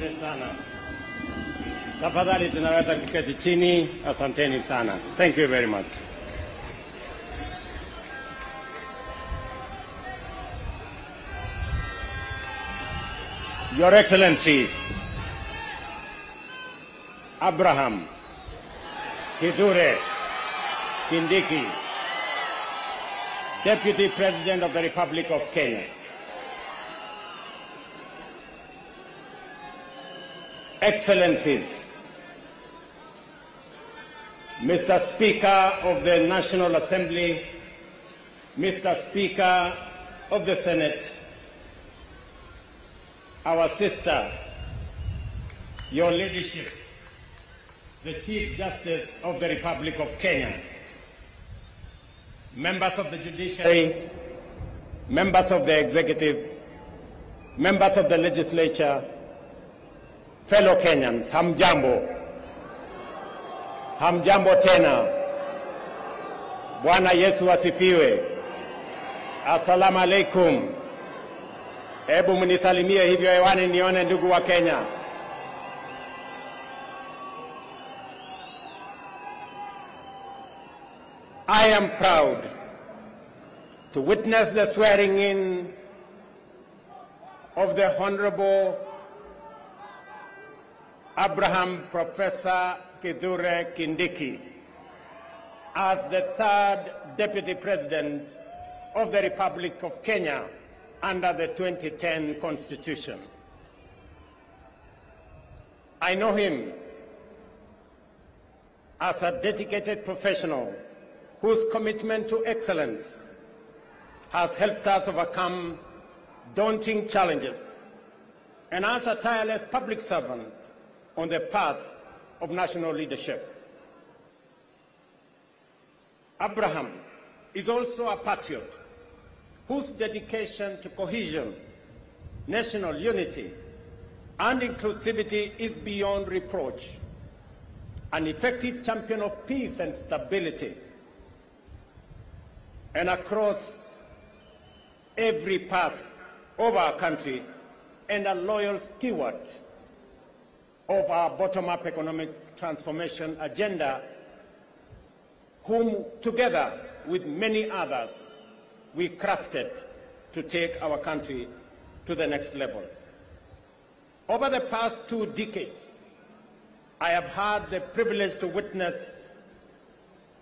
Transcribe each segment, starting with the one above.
Asante sana. Tafadhali tunaweza kuketi chini. Asanteni sana. Thank you very much. Your Excellency, Abraham, Kithure, Kindiki, Deputy President of the Republic of Kenya, Excellencies, Mr. Speaker of the National Assembly, Mr. Speaker of the Senate, our sister, your leadership, the Chief Justice of the Republic of Kenya, members of the judiciary, members of the executive, members of the legislature, fellow Kenyans, hamjambo. Hamjambo tena. Bwana Yesu asifiwe. Assalamu alaikum. Hebu mnisalimie hivyo hewani nione ndugu wa Kenya. I am proud to witness the swearing in of the Honorable Abraham Professor Kithure Kindiki as the third Deputy President of the Republic of Kenya under the 2010 Constitution. I know him as a dedicated professional whose commitment to excellence has helped us overcome daunting challenges, and as a tireless public servant on the path of national leadership. Abraham is also a patriot whose dedication to cohesion, national unity, and inclusivity is beyond reproach, an effective champion of peace and stability, and across every part of our country, and a loyal steward of our bottom-up economic transformation agenda, whom together with many others we crafted to take our country to the next level. Over the past 2 decades, I have had the privilege to witness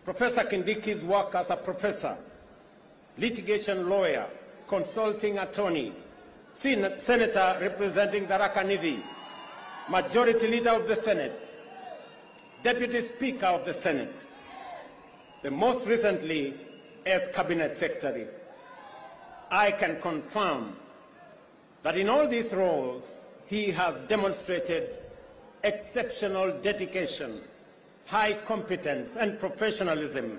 Professor Kindiki's work as a professor, litigation lawyer, consulting attorney, senator representing the Rakanidhi, Majority Leader of the Senate, Deputy Speaker of the Senate, the most recently as Cabinet Secretary. I can confirm that in all these roles, he has demonstrated exceptional dedication, high competence and professionalism,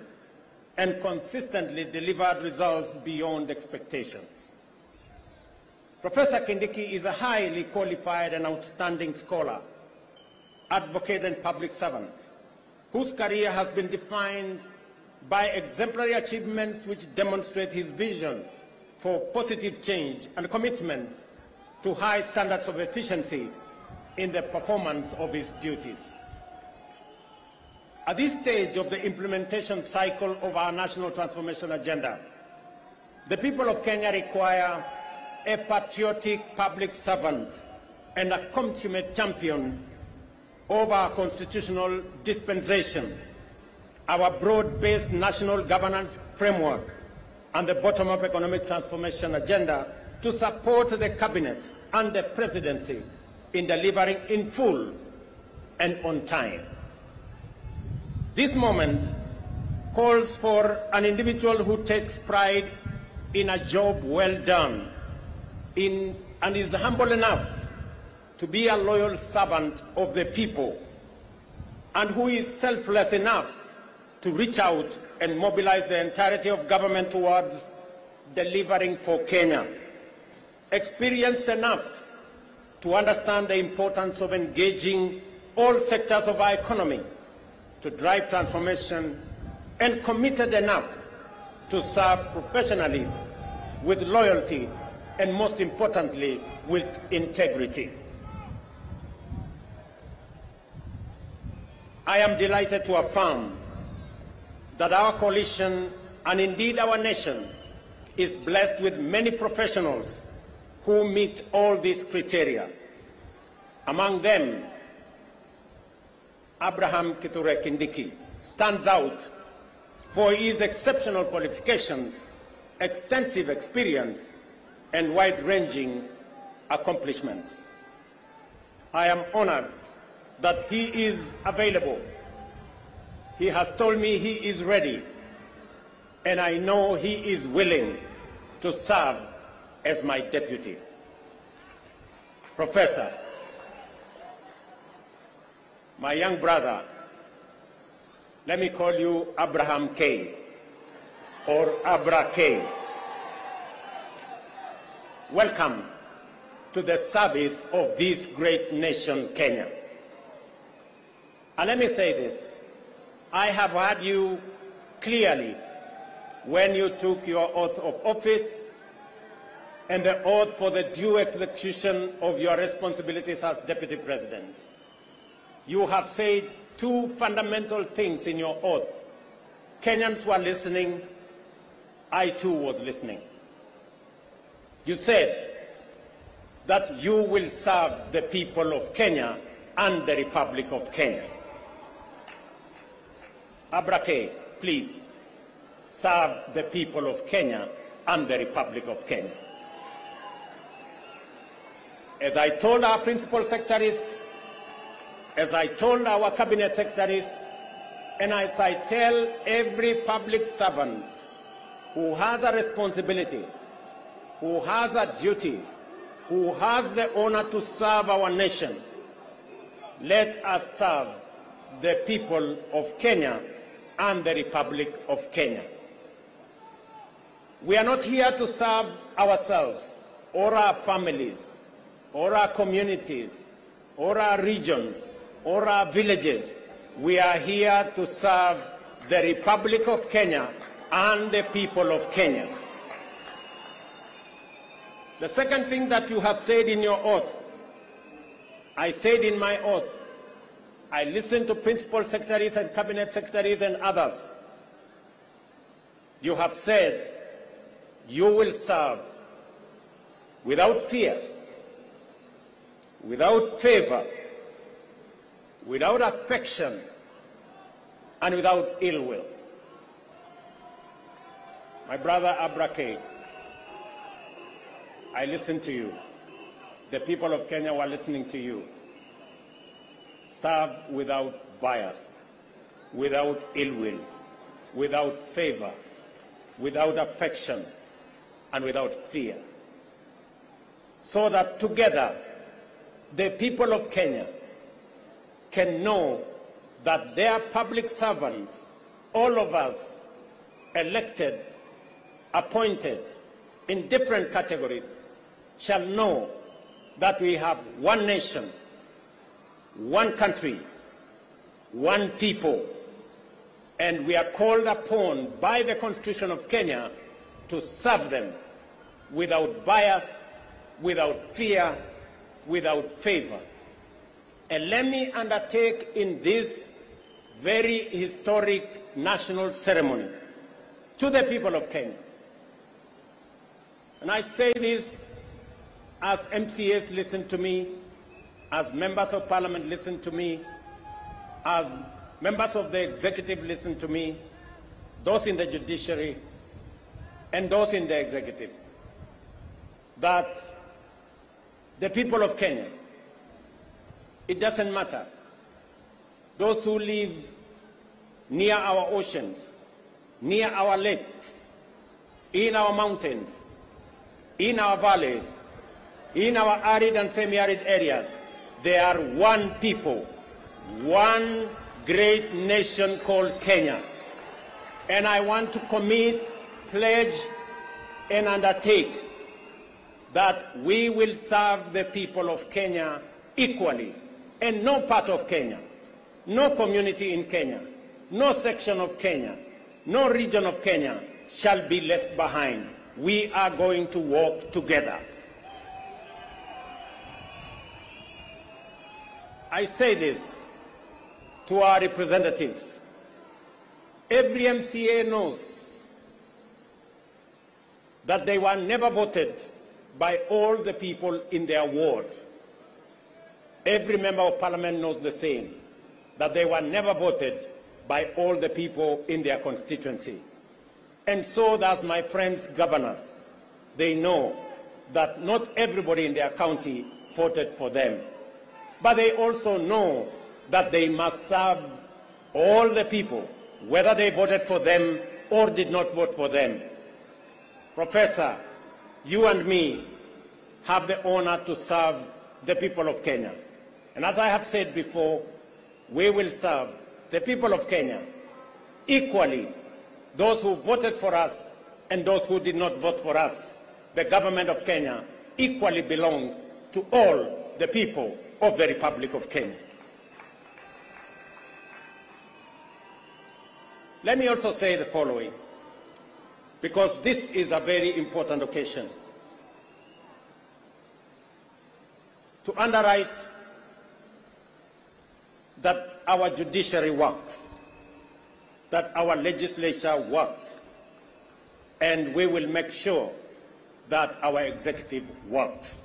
and consistently delivered results beyond expectations. Professor Kindiki is a highly qualified and outstanding scholar, advocate and public servant, whose career has been defined by exemplary achievements which demonstrate his vision for positive change and commitment to high standards of efficiency in the performance of his duties. At this stage of the implementation cycle of our national transformation agenda, the people of Kenya require a patriotic public servant and a consummate champion of our constitutional dispensation, our broad-based national governance framework, and the bottom-up economic transformation agenda to support the cabinet and the presidency in delivering in full and on time. This moment calls for an individual who takes pride in a job well done, and is humble enough to be a loyal servant of the people, and who is selfless enough to reach out and mobilize the entirety of government towards delivering for Kenya, experienced enough to understand the importance of engaging all sectors of our economy to drive transformation, and committed enough to serve professionally with loyalty and, most importantly, with integrity. I am delighted to affirm that our coalition, and indeed our nation, is blessed with many professionals who meet all these criteria. Among them, Abraham Kithure Kindiki stands out for his exceptional qualifications, extensive experience, and wide-ranging accomplishments. I am honored that he is available. He has told me he is ready, and I know he is willing to serve as my deputy. Professor, my young brother, let me call you Abraham K. or Abra K. Welcome to the service of this great nation, Kenya. And let me say this, I have heard you clearly when you took your oath of office and the oath for the due execution of your responsibilities as Deputy President. You have said two fundamental things in your oath. Kenyans were listening, I too was listening. You said that you will serve the people of Kenya and the Republic of Kenya. Abrake, please serve the people of Kenya and the Republic of Kenya. As I told our principal secretaries, as I told our cabinet secretaries, and as I tell every public servant who has a responsibility, who has a duty, who has the honor to serve our nation, let us serve the people of Kenya and the Republic of Kenya. We are not here to serve ourselves or our families or our communities or our regions or our villages. We are here to serve the Republic of Kenya and the people of Kenya. The second thing that you have said in your oath, I said in my oath, I listened to principal secretaries and cabinet secretaries and others. You have said you will serve without fear, without favor, without affection, and without ill will. My brother Abrake, I listened to you. The people of Kenya were listening to you. Serve without bias, without ill will, without favor, without affection, and without fear. So that together, the people of Kenya can know that their public servants, all of us, elected, appointed in different categories, shall know that we have one nation, one country, one people, and we are called upon by the Constitution of Kenya to serve them without bias, without fear, without favor. And let me undertake in this very historic national ceremony to the people of Kenya. And I say this as MCAs listen to me, as members of parliament listen to me, as members of the executive listen to me, those in the judiciary and those in the executive, that the people of Kenya, it doesn't matter, those who live near our oceans, near our lakes, in our mountains, in our valleys, in our arid and semi-arid areas, they are one people, one great nation called Kenya. And I want to commit, pledge, and undertake that we will serve the people of Kenya equally, and no part of Kenya, no community in Kenya, no section of Kenya, no region of Kenya shall be left behind. We are going to work together. I say this to our representatives. Every MCA knows that they were never voted by all the people in their ward. Every member of parliament knows the same, that they were never voted by all the people in their constituency. And so does my friends governors. They know that not everybody in their county voted for them. But they also know that they must serve all the people, whether they voted for them or did not vote for them. Professor, you and me have the honor to serve the people of Kenya. And as I have said before, we will serve the people of Kenya equally, those who voted for us and those who did not vote for us. The government of Kenya equally belongs to all the people of the Republic of Kenya. Let me also say the following, because this is a very important occasion. To underwrite that our judiciary works, that our legislature works, and we will make sure that our executive works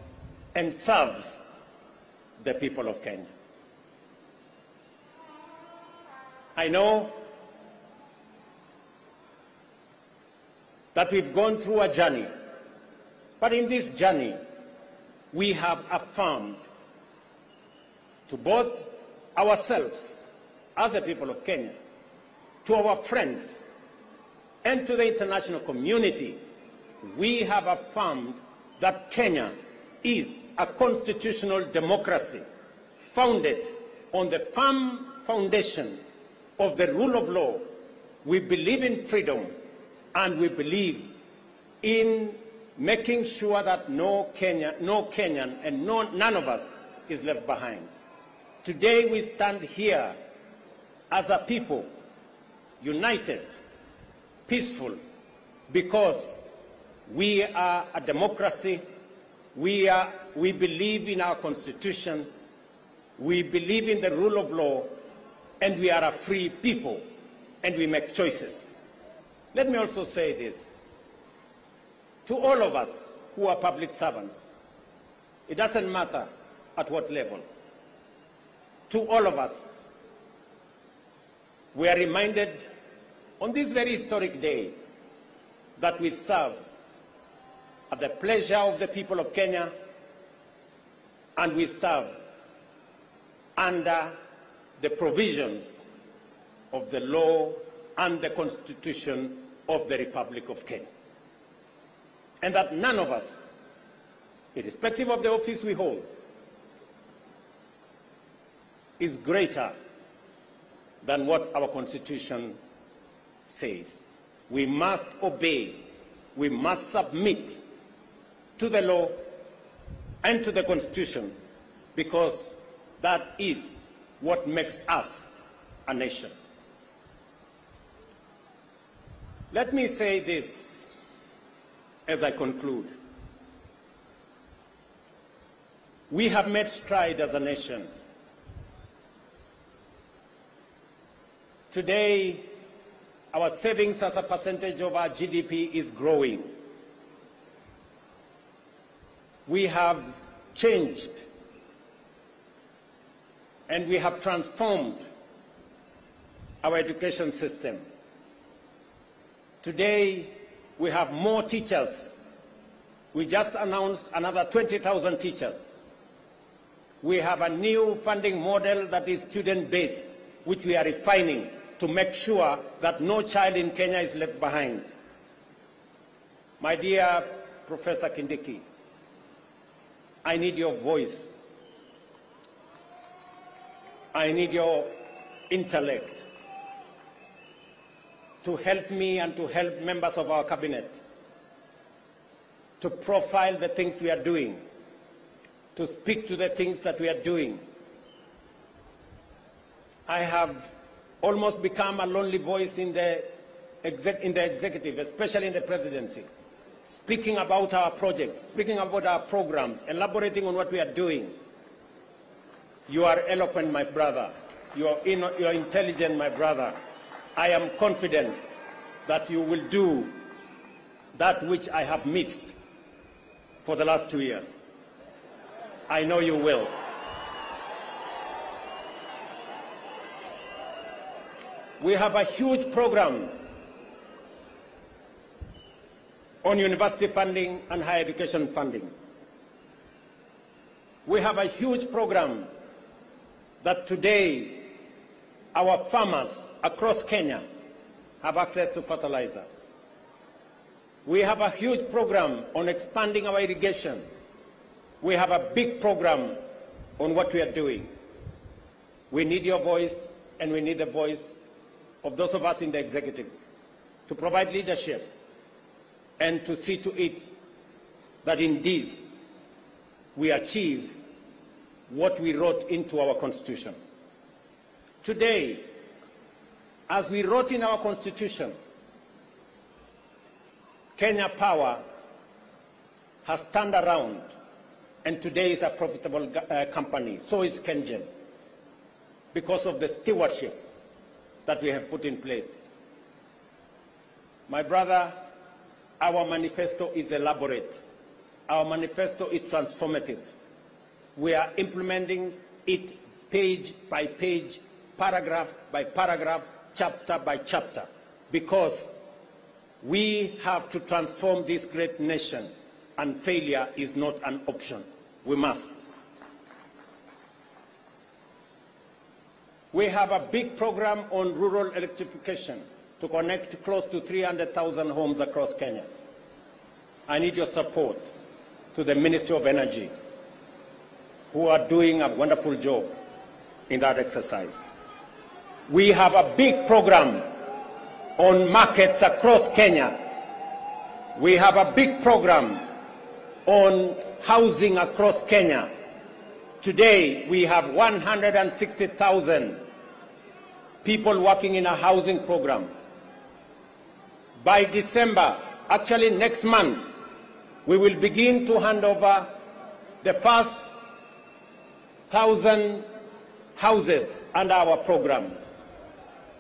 and serves the people of Kenya. I know that we've gone through a journey, but in this journey, we have affirmed to both ourselves as the people of Kenya, to our friends, and to the international community, we have affirmed that Kenya is a constitutional democracy founded on the firm foundation of the rule of law. We believe in freedom, and we believe in making sure that no Kenyan and none of us is left behind. Today we stand here as a people, united, peaceful, because we are a democracy, we believe in our constitution, we believe in the rule of law, and we are a free people, and we make choices. Let me also say this. To all of us who are public servants, it doesn't matter at what level. To all of us, we are reminded on this very historic day that we serve at the pleasure of the people of Kenya, and we serve under the provisions of the law and the Constitution of the Republic of Kenya. And that none of us, irrespective of the office we hold, is greater than what our Constitution says. We must obey, we must submit to the law and to the Constitution, because that is what makes us a nation. Let me say this as I conclude. We have made stride as a nation. Today, our savings as a percentage of our GDP is growing. We have changed and we have transformed our education system. Today, we have more teachers. We just announced another 20,000 teachers. We have a new funding model that is student-based, which we are refining to make sure that no child in Kenya is left behind. My dear Professor Kindiki, I need your voice. I need your intellect to help me and to help members of our cabinet to profile the things we are doing, to speak to the things that we are doing. I have almost become a lonely voice in the executive, especially in the presidency, speaking about our projects, speaking about our programs, elaborating on what we are doing. You are eloquent, my brother. you're intelligent, my brother. I am confident that you will do that which I have missed for the last 2 years. I know you will. We have a huge program on university funding and higher education funding. We have a huge program that today our farmers across Kenya have access to fertilizer. We have a huge program on expanding our irrigation. We have a big program on what we are doing. We need your voice, and we need the voice of those of us in the executive to provide leadership and to see to it that indeed we achieve what we wrote into our Constitution. Today, as we wrote in our Constitution, Kenya Power has turned around and today is a profitable company. So is KenGen, because of the stewardship that we have put in place. My brother, our manifesto is elaborate. Our manifesto is transformative. We are implementing it page by page, paragraph by paragraph, chapter by chapter, because we have to transform this great nation, and failure is not an option. We must. We have a big program on rural electrification to connect close to 300,000 homes across Kenya. I need your support to the Ministry of Energy, who are doing a wonderful job in that exercise. We have a big program on markets across Kenya. We have a big program on housing across Kenya. Today, we have 160,000 people working in a housing program. By December, actually next month, we will begin to hand over the first 1,000 houses under our program,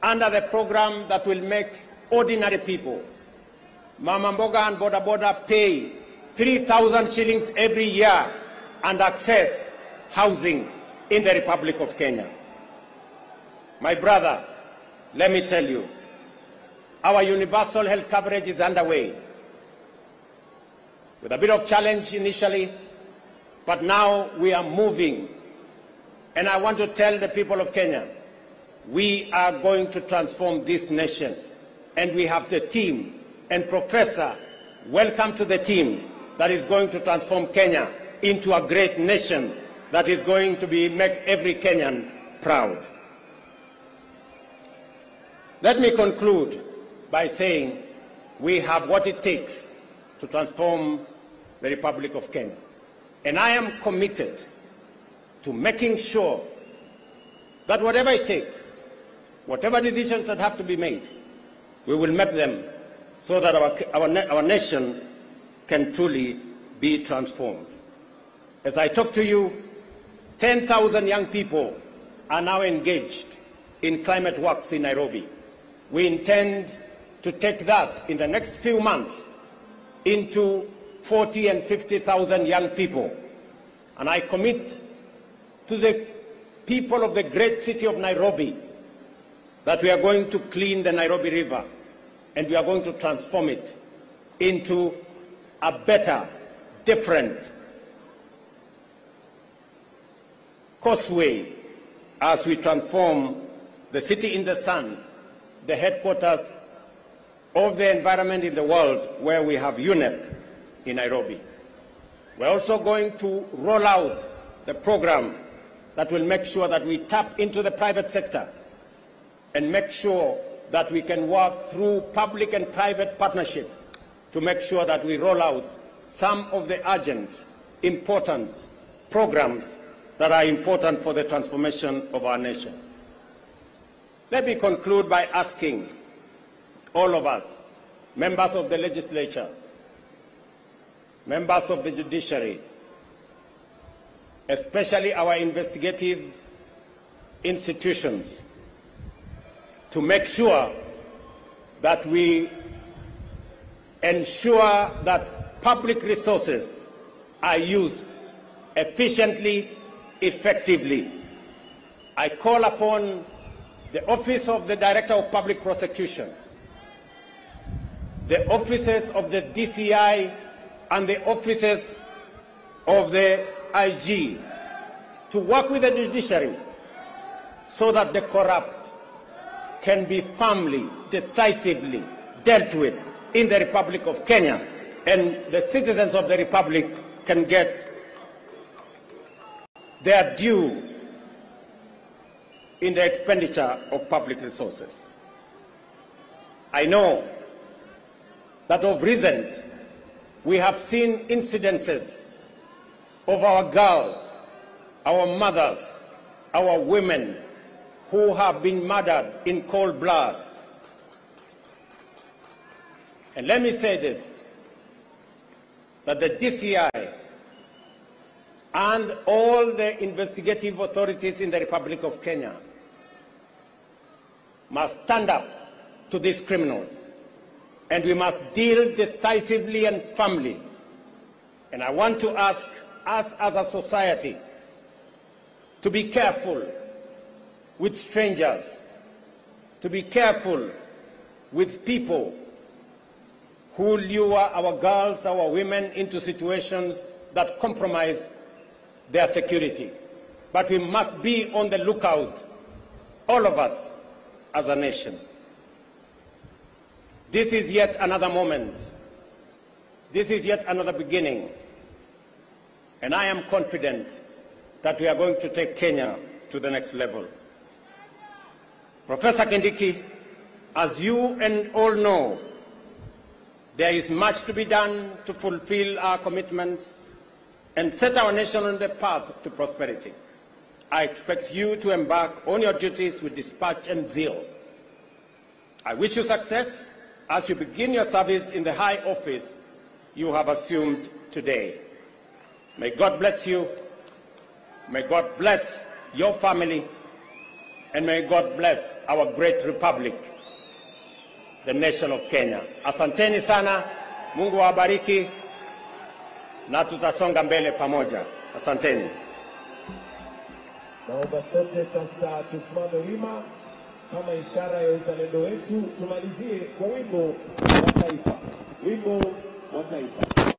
under the program that will make ordinary people, Mama Mboga and Boda Boda, pay 3,000 shillings every year and access housing in the Republic of Kenya. My brother, let me tell you, our universal health coverage is underway, with a bit of challenge initially, but now we are moving. And I want to tell the people of Kenya, we are going to transform this nation. And we have the team. And Professor, welcome to the team that is going to transform Kenya into a great nation that is going to make every Kenyan proud. Let me conclude by saying we have what it takes to transform the Republic of Kenya. And I am committed to making sure that whatever it takes, whatever decisions that have to be made, we will make them so that our nation can truly be transformed. As I talk to you, 10,000 young people are now engaged in climate works in Nairobi. We intend to take that in the next few months into 40 and 50,000 young people. And I commit to the people of the great city of Nairobi that we are going to clean the Nairobi River and we are going to transform it into a better, different causeway as we transform the city in the sun, the headquarters of the environment in the world, where we have UNEP in Nairobi. We're also going to roll out the program that will make sure that we tap into the private sector and make sure that we can work through public and private partnership to make sure that we roll out some of the urgent, important programs that are important for the transformation of our nation. Let me conclude by asking all of us, members of the legislature, members of the judiciary, especially our investigative institutions to make sure that we ensure that public resources are used efficiently, effectively. I call upon the Office of the Director of Public Prosecution, the offices of the DCI and the offices of the IG to work with the judiciary so that the corrupt can be firmly, decisively dealt with in the Republic of Kenya, and the citizens of the Republic can get their due in the expenditure of public resources. I know that of recent we have seen incidences of our girls, our mothers, our women who have been murdered in cold blood. And let me say this, that the DCI and all the investigative authorities in the Republic of Kenya must stand up to these criminals, and we must deal decisively and firmly. And I want to ask us as a society to be careful with strangers, to be careful with people who lure our girls, our women into situations that compromise their security. But we must be on the lookout, all of us as a nation. This is yet another moment. This is yet another beginning. And I am confident that we are going to take Kenya to the next level. Professor Kindiki, as you and all know, there is much to be done to fulfill our commitments and set our nation on the path to prosperity. I expect you to embark on your duties with dispatch and zeal. I wish you success as you begin your service in the high office you have assumed today. May God bless you, may God bless your family, and may God bless our great republic, the nation of Kenya. Asanteni sana, Mungu awabariki, na tutasonga mbele pamoja. Asanteni. Naomba sote sasa tusimame wima kama ishara ya uzalendo wetu. Tumalizie kwa wimbo wa taifa. Wimbo wa taifa.